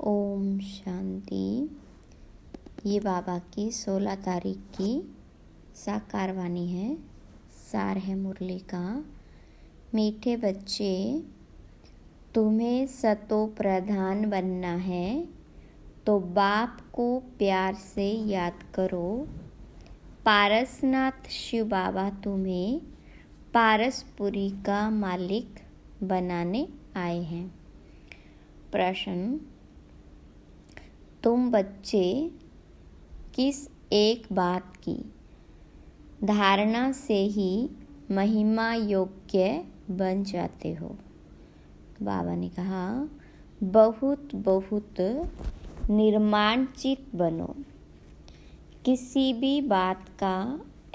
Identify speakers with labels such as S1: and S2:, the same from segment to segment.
S1: ओम शांति। ये बाबा की 16 तारीख की साकार वाणी है। सार है मुरली का। मीठे बच्चे, तुम्हें सतो प्रधान बनना है तो बाप को प्यार से याद करो। पारसनाथ शिव बाबा तुम्हें पारसपुरी का मालिक बनाने आए हैं। प्रश्न, तुम बच्चे किस एक बात की धारणा से ही महिमा योग्य बन जाते हो? बाबा ने कहा, बहुत बहुत निर्माणचित बनो। किसी भी बात का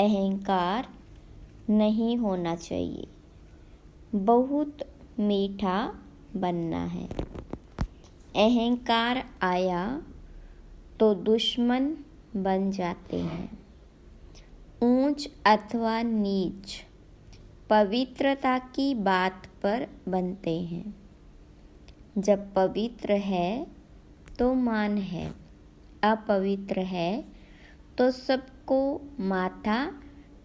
S1: अहंकार नहीं होना चाहिए। बहुत मीठा बनना है। अहंकार आया तो दुश्मन बन जाते हैं। ऊंच अथवा नीच पवित्रता की बात पर बनते हैं। जब पवित्र है तो मान है, अपवित्र है तो सबको माथा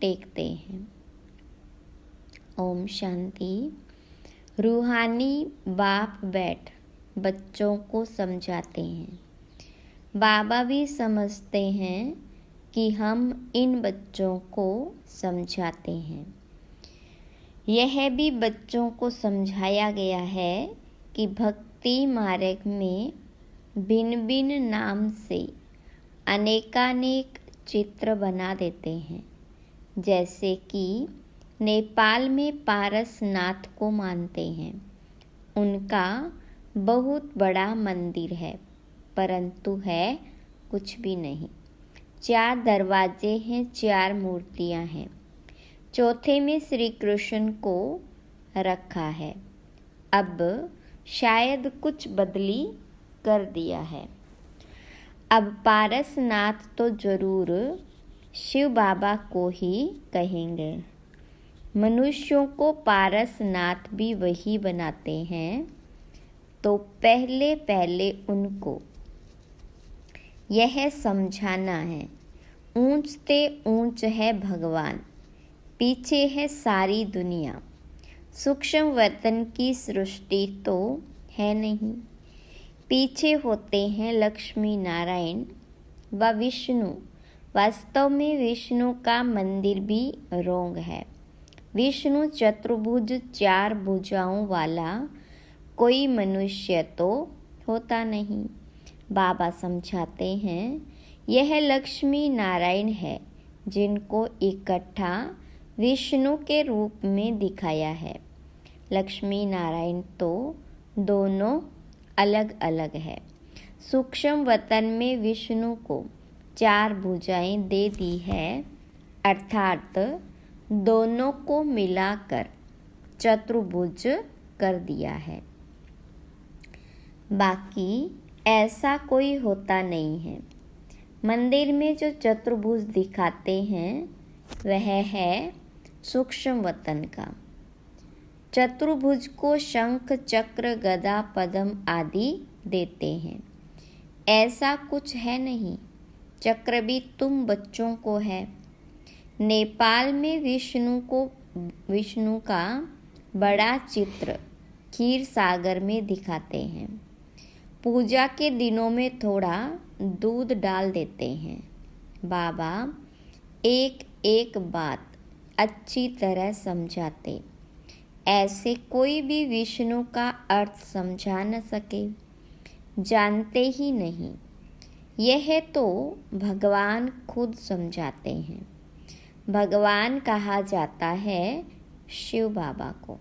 S1: टेकते हैं। ओम शांति। रूहानी बाप बैठ बच्चों को समझाते हैं। बाबा भी समझते हैं कि हम इन बच्चों को समझाते हैं। यह भी बच्चों को समझाया गया है कि भक्ति मार्ग में भिन्न भिन्न नाम से अनेकानेक चित्र बना देते हैं। जैसे कि नेपाल में पारसनाथ को मानते हैं। उनका बहुत बड़ा मंदिर है, परंतु है कुछ भी नहीं। 4 दरवाजे हैं, 4 मूर्तियां हैं। चौथे में श्री कृष्ण को रखा है। अब शायद कुछ बदली कर दिया है। अब पारसनाथ तो जरूर शिव बाबा को ही कहेंगे। मनुष्यों को पारसनाथ भी वही बनाते हैं, तो पहले पहले उनको यह समझाना है, ऊंच से ऊंच है भगवान, पीछे है सारी दुनिया। सूक्ष्म वतन की सृष्टि तो है नहीं, पीछे होते हैं लक्ष्मी नारायण व विष्णु। वास्तव में विष्णु का मंदिर भी रोंग है। विष्णु चतुर्भुज 4 भुजाओं वाला कोई मनुष्य तो होता नहीं। बाबा समझाते हैं, यह लक्ष्मी नारायण है जिनको इकट्ठा विष्णु के रूप में दिखाया है। लक्ष्मी नारायण तो दोनों अलग अलग है। सूक्ष्म वतन में विष्णु को 4 भुजाएं दे दी है, अर्थात दोनों को मिलाकर चतुर्भुज कर दिया है। बाकी ऐसा कोई होता नहीं है। मंदिर में जो चतुर्भुज दिखाते हैं वह है सूक्ष्म वतन का। चतुर्भुज को शंख चक्र गदा पद्म आदि देते हैं। ऐसा कुछ है नहीं। चक्र भी तुम बच्चों को है। नेपाल में विष्णु का बड़ा चित्र क्षीर सागर में दिखाते हैं। पूजा के दिनों में थोड़ा दूध डाल देते हैं। बाबा एक एक बात अच्छी तरह समझाते, ऐसे कोई भी विष्णु का अर्थ समझा न सके, जानते ही नहीं। यह तो भगवान खुद समझाते हैं। भगवान कहा जाता है शिव बाबा को।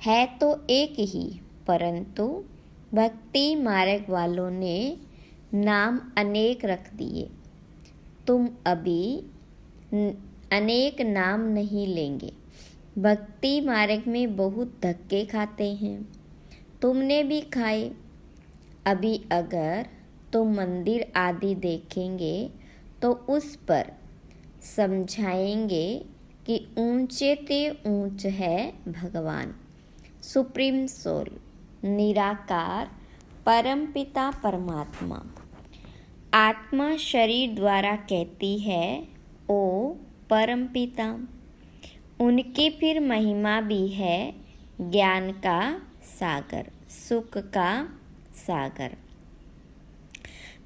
S1: है तो एक ही, परंतु भक्ति मार्ग वालों ने नाम अनेक रख दिए। तुम अभी अनेक नाम नहीं लेंगे। भक्ति मार्ग में बहुत धक्के खाते हैं। तुमने भी खाए। अभी अगर तुम मंदिर आदि देखेंगे तो उस पर समझाएंगे कि ऊंचे ते ऊंच है भगवान, सुप्रीम सोल, निराकार परमपिता परमात्मा। आत्मा शरीर द्वारा कहती है, ओ परमपिता। उनकी फिर महिमा भी है, ज्ञान का सागर, सुख का सागर।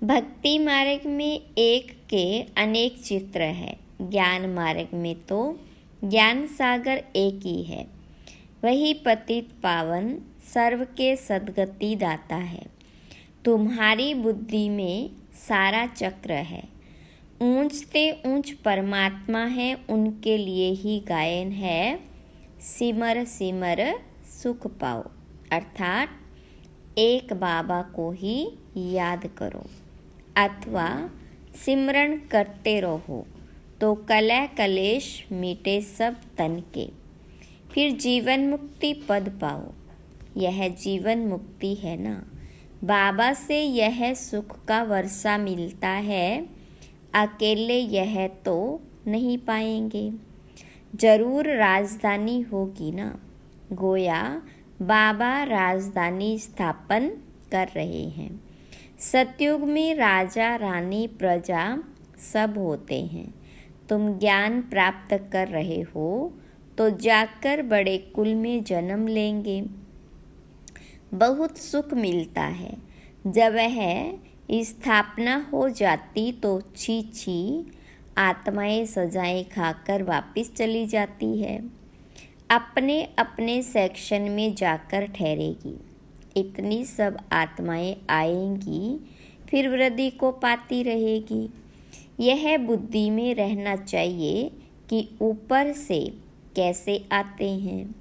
S1: भक्ति मार्ग में एक के अनेक चित्र है, ज्ञान मार्ग में तो ज्ञान सागर एक ही है। वही पतित पावन सर्व के सद्गति दाता है। तुम्हारी बुद्धि में सारा चक्र है। ऊंच से ऊंच परमात्मा है, उनके लिए ही गायन है, सिमर सिमर सुख पाओ। अर्थात एक बाबा को ही याद करो अथवा सिमरण करते रहो तो कलह कलेश मिटे सब तन के, फिर जीवन मुक्ति पद पाओ। यह जीवन मुक्ति है ना। बाबा से यह सुख का वर्षा मिलता है, अकेले यह तो नहीं पाएंगे। जरूर राजधानी होगी ना। गोया बाबा राजधानी स्थापन कर रहे हैं। सतयुग में राजा रानी प्रजा सब होते हैं। तुम ज्ञान प्राप्त कर रहे हो तो जाकर बड़े कुल में जन्म लेंगे। बहुत सुख मिलता है। जब वह स्थापना हो जाती तो छी छी आत्माएं सजाएं खाकर वापस चली जाती है, अपने अपने सेक्शन में जाकर ठहरेगी। इतनी सब आत्माएं आएंगी, फिर वृद्धि को पाती रहेगी। यह बुद्धि में रहना चाहिए कि ऊपर से कैसे आते हैं।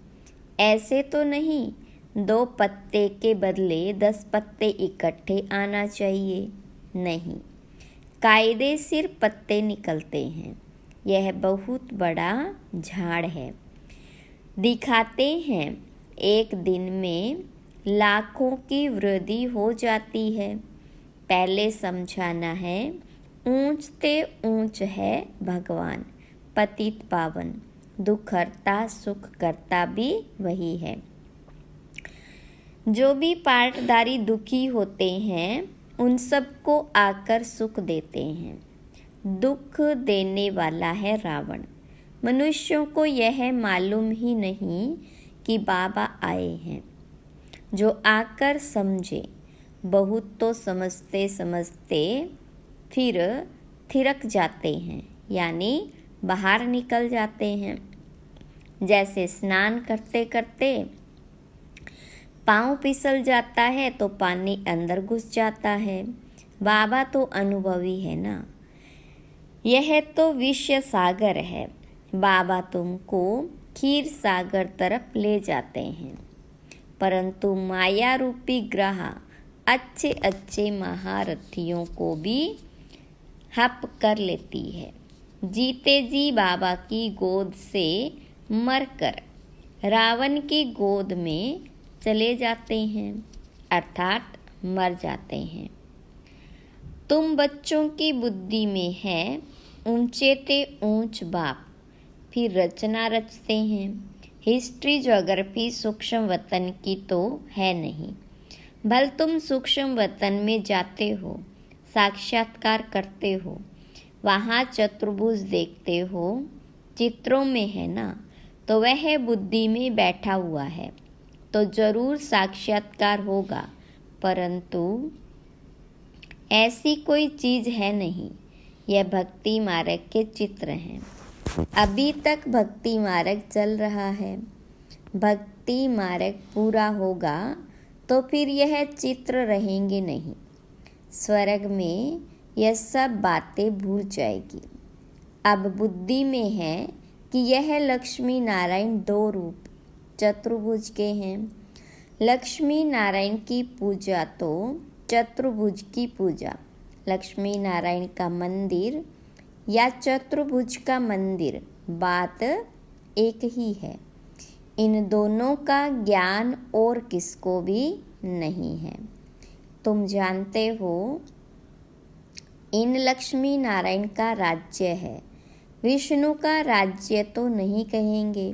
S1: ऐसे तो नहीं 2 पत्ते के बदले 10 पत्ते इकट्ठे आना चाहिए। नहीं, कायदे सिर पत्ते निकलते हैं। यह बहुत बड़ा झाड़ है। दिखाते हैं एक दिन में लाखों की वृद्धि हो जाती है। पहले समझाना है, ऊंच से ऊंच है भगवान, पतित पावन, दुख हरता सुख करता भी वही है। जो भी पार्टदारी दुखी होते हैं उन सबको आकर सुख देते हैं। दुख देने वाला है रावण। मनुष्यों को यह मालूम ही नहीं कि बाबा आए हैं। जो आकर समझे, बहुत तो समझते समझते फिर थिरक जाते हैं, यानी बाहर निकल जाते हैं। जैसे स्नान करते करते पाँव फिसल जाता है तो पानी अंदर घुस जाता है। बाबा तो अनुभवी है ना। यह तो विषय सागर है। बाबा तुमको क्षीर सागर तरफ ले जाते हैं, परंतु माया रूपी ग्रह अच्छे अच्छे महारथियों को भी हप कर लेती है। जीते जी बाबा की गोद से मरकर रावण की गोद में चले जाते हैं, अर्थात मर जाते हैं। तुम बच्चों की बुद्धि में है ऊंचे ते ऊंच बाप, फिर रचना रचते हैं। हिस्ट्री ज्योग्राफी सूक्ष्म वतन की तो है नहीं। भल तुम सूक्ष्म वतन में जाते हो, साक्षात्कार करते हो, वहाँ चतुर्भुज देखते हो, चित्रों में है ना, तो वह बुद्धि में बैठा हुआ है, तो जरूर साक्षात्कार होगा। परंतु ऐसी कोई चीज़ है नहीं। यह भक्ति मार्ग के चित्र हैं। अभी तक भक्ति मार्ग चल रहा है। भक्ति मार्ग पूरा होगा तो फिर यह चित्र रहेंगे नहीं। स्वर्ग में यह सब बातें भूल जाएगी। अब बुद्धि में है कि यह लक्ष्मी नारायण 2 रूप चतुर्भुज के हैं। लक्ष्मी नारायण की पूजा तो चतुर्भुज की पूजा। लक्ष्मी नारायण का मंदिर या चतुर्भुज का मंदिर, बात एक ही है। इन दोनों का ज्ञान और किसको भी नहीं है। तुम जानते हो इन लक्ष्मी नारायण का राज्य है। विष्णु का राज्य तो नहीं कहेंगे।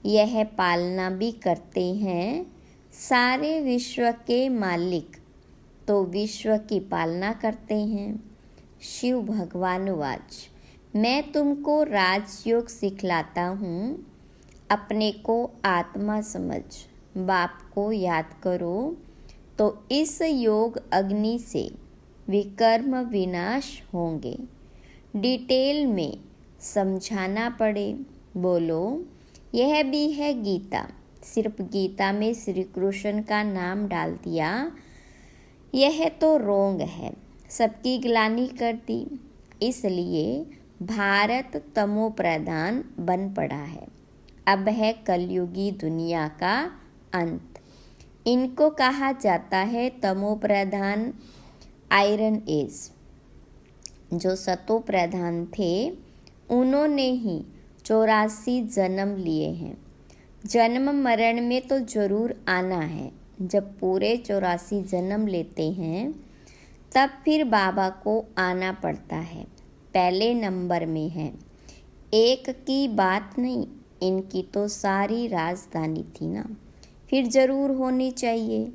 S1: यह पालना भी करते हैं। सारे विश्व के मालिक तो विश्व की पालना करते हैं। शिव भगवान वाच, मैं तुमको राजयोग सिखलाता हूँ, अपने को आत्मा समझ, बाप को याद करो, तो इस योग अग्नि से विकर्म विनाश होंगे। डिटेल में समझाना पड़े, बोलो यह भी है गीता, सिर्फ गीता में श्री कृष्ण का नाम डाल दिया, यह तो रोंग है, सबकी ग्लानि कर दी। इसलिए भारत तमो प्रधान बन पड़ा है। अब है कलयुगी दुनिया का अंत। इनको कहा जाता है तमो प्रधान आयरन एज। जो सतो प्रधान थे उन्होंने ही 84 जन्म लिए हैं। जन्म मरण में तो जरूर आना है। जब पूरे 84 जन्म लेते हैं तब फिर बाबा को आना पड़ता है। पहले नंबर में है। एक की बात नहीं, इनकी तो सारी राजधानी थी ना, फिर जरूर होनी चाहिए।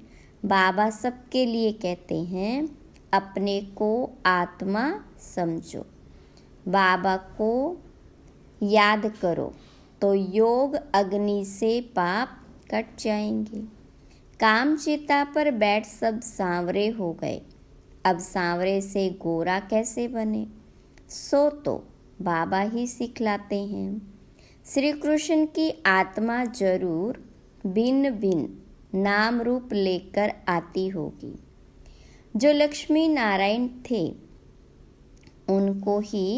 S1: बाबा सबके लिए कहते हैं अपने को आत्मा समझो, बाबा को याद करो, तो योग अग्नि से पाप कट जाएंगे। कामचिता पर बैठ सब सांवरे हो गए। अब सांवरे से गोरा कैसे बने, सो तो बाबा ही सिखलाते हैं। श्री कृष्ण की आत्मा जरूर भिन्न भिन्न नाम रूप लेकर आती होगी। जो लक्ष्मी नारायण थे उनको ही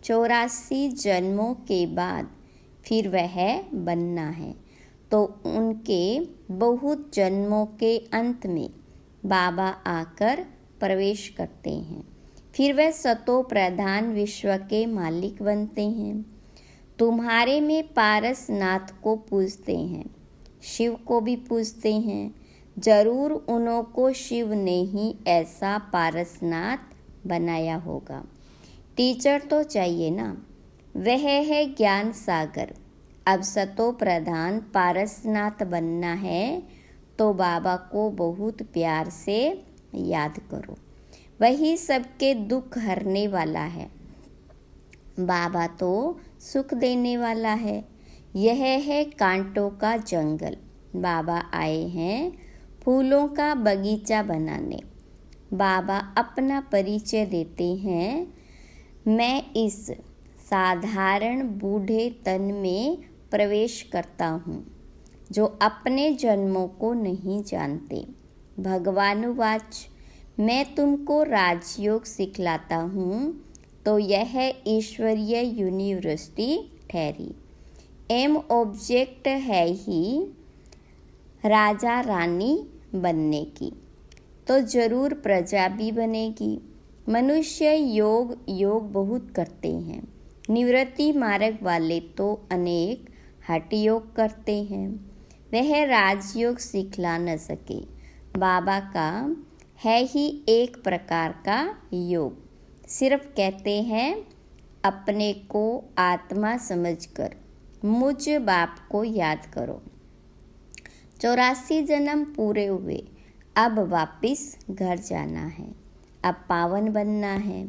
S1: 84 जन्मों के बाद फिर वह बनना है, तो उनके बहुत जन्मों के अंत में बाबा आकर प्रवेश करते हैं। फिर वह सतो प्रधान विश्व के मालिक बनते हैं। तुम्हारे में पारसनाथ को पूजते हैं, शिव को भी पूजते हैं। जरूर उन्हों को शिव ने ही ऐसा पारसनाथ बनाया होगा। टीचर तो चाहिए ना, वह है ज्ञान सागर। अब सतो प्रधान पारसनाथ बनना है तो बाबा को बहुत प्यार से याद करो, वही सबके दुख हरने वाला है। बाबा तो सुख देने वाला है। यह है कांटों का जंगल। बाबा आए हैं फूलों का बगीचा बनाने। बाबा अपना परिचय देते हैं, मैं इस साधारण बूढ़े तन में प्रवेश करता हूँ जो अपने जन्मों को नहीं जानते। भगवान वाच, मैं तुमको राजयोग सिखलाता हूँ, तो यह ईश्वरीय यूनिवर्सिटी ठहरी। एम ऑब्जेक्ट है ही राजा रानी बनने की, तो जरूर प्रजा भी बनेगी। मनुष्य योग बहुत करते हैं। निवृत्ति मार्ग वाले तो अनेक हठ योग करते हैं। वह राजयोग सिखला न सके। बाबा का है ही एक प्रकार का योग, सिर्फ कहते हैं अपने को आत्मा समझकर मुझ बाप को याद करो। 84 जन्म पूरे हुए, अब वापिस घर जाना है, अब पावन बनना है।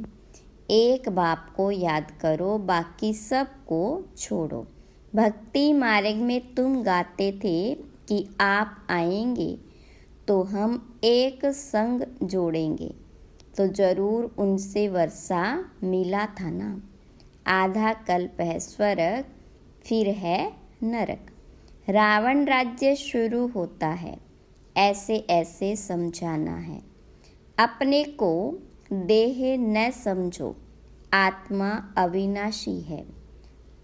S1: एक बाप को याद करो, बाकी सब को छोड़ो। भक्ति मार्ग में तुम गाते थे कि आप आएंगे तो हम एक संग जोड़ेंगे, तो जरूर उनसे वर्षा मिला था ना। आधा कल्प है स्वर्ग, फिर है नरक। रावण राज्य शुरू होता है, ऐसे ऐसे समझाना है। अपने को देह न समझो, आत्मा अविनाशी है।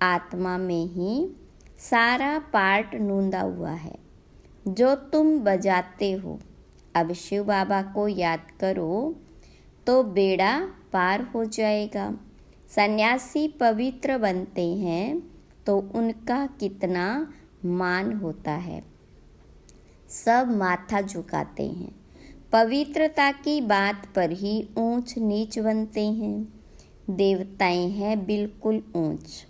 S1: आत्मा में ही सारा पार्ट नूंदा हुआ है जो तुम बजाते हो। अब शिव बाबा को याद करो तो बेड़ा पार हो जाएगा। सन्यासी पवित्र बनते हैं तो उनका कितना मान होता है, सब माथा झुकाते हैं। पवित्रता की बात पर ही ऊंच नीच बनते हैं। देवताएं हैं बिल्कुल ऊंच।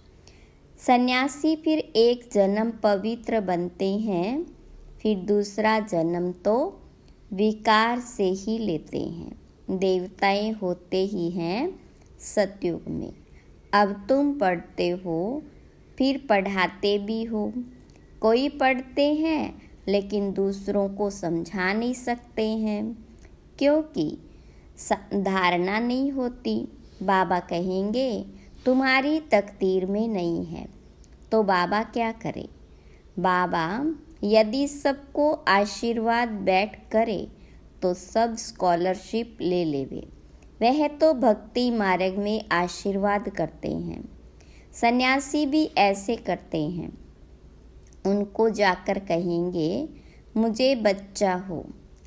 S1: सन्यासी फिर एक जन्म पवित्र बनते हैं, फिर दूसरा जन्म तो विकार से ही लेते हैं। देवताएं होते ही हैं सतयुग में। अब तुम पढ़ते हो, फिर पढ़ाते भी हो। कोई पढ़ते हैं लेकिन दूसरों को समझा नहीं सकते हैं, क्योंकि धारणा नहीं होती। बाबा कहेंगे तुम्हारी तकदीर में नहीं है, तो बाबा क्या करे? बाबा यदि सबको आशीर्वाद बैठ करे तो सब स्कॉलरशिप ले लेवे। वह तो भक्ति मार्ग में आशीर्वाद करते हैं। सन्यासी भी ऐसे करते हैं। उनको जाकर कहेंगे मुझे बच्चा हो,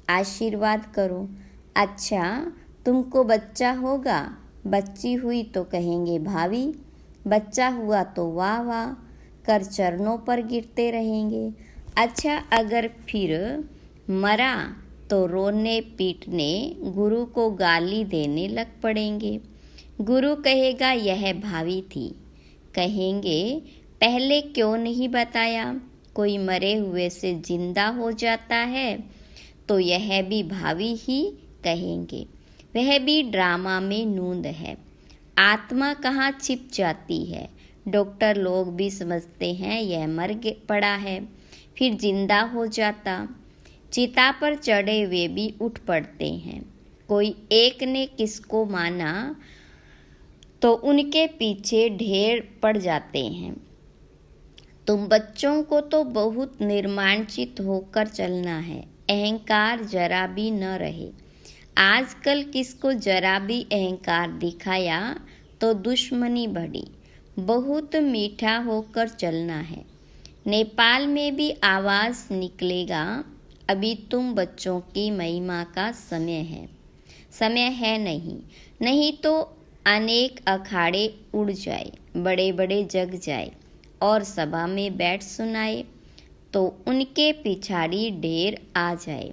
S1: आशीर्वाद करो। अच्छा, तुमको बच्चा होगा, बच्ची हुई तो कहेंगे भाभी, बच्चा हुआ तो वाह वाह कर चरणों पर गिरते रहेंगे। अच्छा, अगर फिर मरा तो रोने पीटने, गुरु को गाली देने लग पड़ेंगे। गुरु कहेगा यह भावी थी। कहेंगे पहले क्यों नहीं बताया? कोई मरे हुए से जिंदा हो जाता है तो यह भी भावी ही कहेंगे। वह भी ड्रामा में नूंद है। आत्मा कहाँ छिप जाती है? डॉक्टर लोग भी समझते हैं यह मर पड़ा है, फिर जिंदा हो जाता। चिता पर चढ़े हुए भी उठ पड़ते हैं। कोई एक ने किसको माना तो उनके पीछे ढेर पड़ जाते हैं। तुम बच्चों को तो बहुत निर्माणचित होकर चलना है, अहंकार जरा भी न रहे। आजकल किसको जरा भी अहंकार दिखाया तो दुश्मनी बढ़ी। बहुत मीठा होकर चलना है। नेपाल में भी आवाज़ निकलेगा, अभी तुम बच्चों की महिमा का समय है नहीं तो अनेक अखाड़े उड़ जाए, बड़े बड़े जग जाए और सभा में बैठ सुनाए तो उनके पिछाड़ी ढेर आ जाए।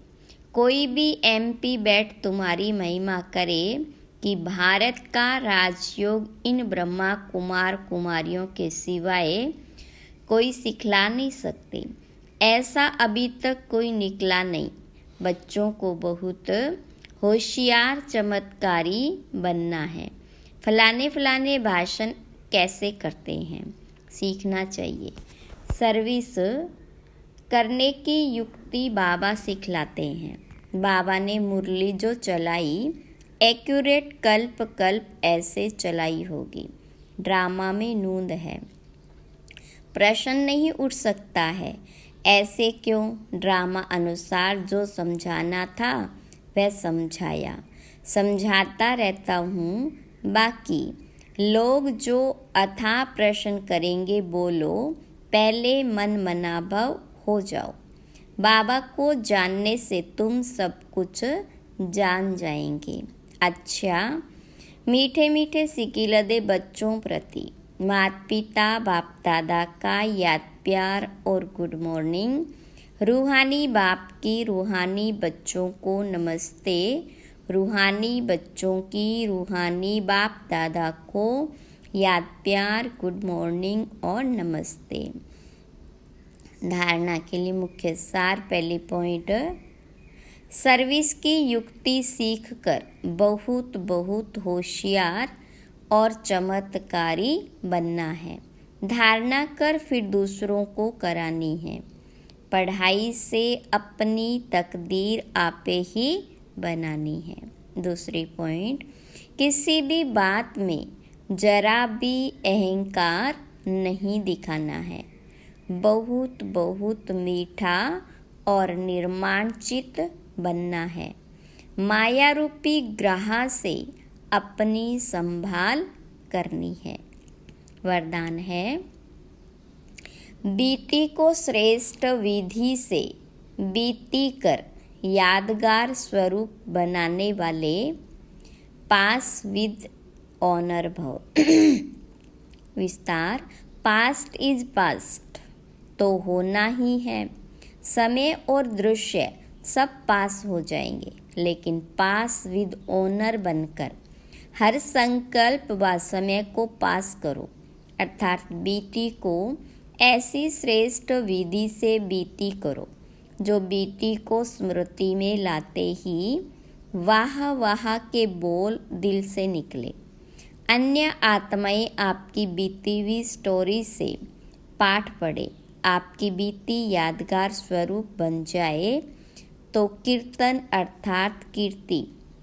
S1: कोई भी MP बैठ तुम्हारी महिमा करे कि भारत का राजयोग इन ब्रह्मा कुमार कुमारियों के सिवाय कोई सिखला नहीं सकते। ऐसा अभी तक कोई निकला नहीं। बच्चों को बहुत होशियार चमत्कारी बनना है। फलाने भाषण कैसे करते हैं सीखना चाहिए। सर्विस करने की युक्ति बाबा सिखलाते हैं। बाबा ने मुरली जो चलाई एक्यूरेट कल्प कल्प ऐसे चलाई होगी। ड्रामा में नूंद है। प्रश्न नहीं उठ सकता है, ऐसे क्यों? ड्रामा अनुसार जो समझाना था वह समझाया, समझाता रहता हूँ। बाकी लोग जो अथाह प्रश्न करेंगे बोलो, पहले मन मनाभव हो जाओ। बाबा को जानने से तुम सब कुछ जान जाएंगे। अच्छा, मीठे मीठे सिकिलदे बच्चों प्रति माता पिता बाप दादा का याद प्यार और गुड मॉर्निंग। रूहानी बाप की रूहानी बच्चों को नमस्ते। रूहानी बच्चों की रूहानी बाप दादा को याद प्यार, गुड मॉर्निंग और नमस्ते। धारणा के लिए मुख्य सार। पहली पॉइंट, सर्विस की युक्ति सीखकर बहुत बहुत होशियार और चमत्कारी बनना है। धारणा कर फिर दूसरों को करानी है। पढ़ाई से अपनी तकदीर आपे ही बनानी है। दूसरी पॉइंट, किसी भी बात में जरा भी अहंकार नहीं दिखाना है। बहुत बहुत मीठा और निर्माणचित बनना है। माया रूपी ग्रह से अपनी संभाल करनी है। वरदान है, बीती को श्रेष्ठ विधि से बीती कर यादगार स्वरूप बनाने वाले पास विद ऑनर भव। विस्तार, पास्ट इज पास्ट तो होना ही है। समय और दृश्य सब पास हो जाएंगे, लेकिन पास विद ऑनर बनकर हर संकल्प व समय को पास करो। अर्थात बीती को ऐसी श्रेष्ठ विधि से बीती करो जो बीती को स्मृति में लाते ही वाह वाह के बोल दिल से निकले। अन्य आत्माएं आपकी बीती हुई स्टोरी से पाठ पढ़े, आपकी बीती यादगार स्वरूप बन जाए तो कीर्तन अर्थात कीर्ति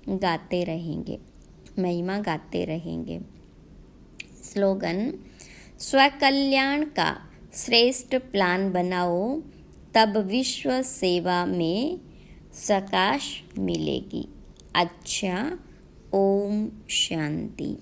S1: गाते रहेंगे, महिमा गाते रहेंगे। स्लोगन: स्वकल्याण का श्रेष्ठ प्लान बनाओ, तब विश्व सेवा में सकाश मिलेगी। अच्छा, ओम शांति।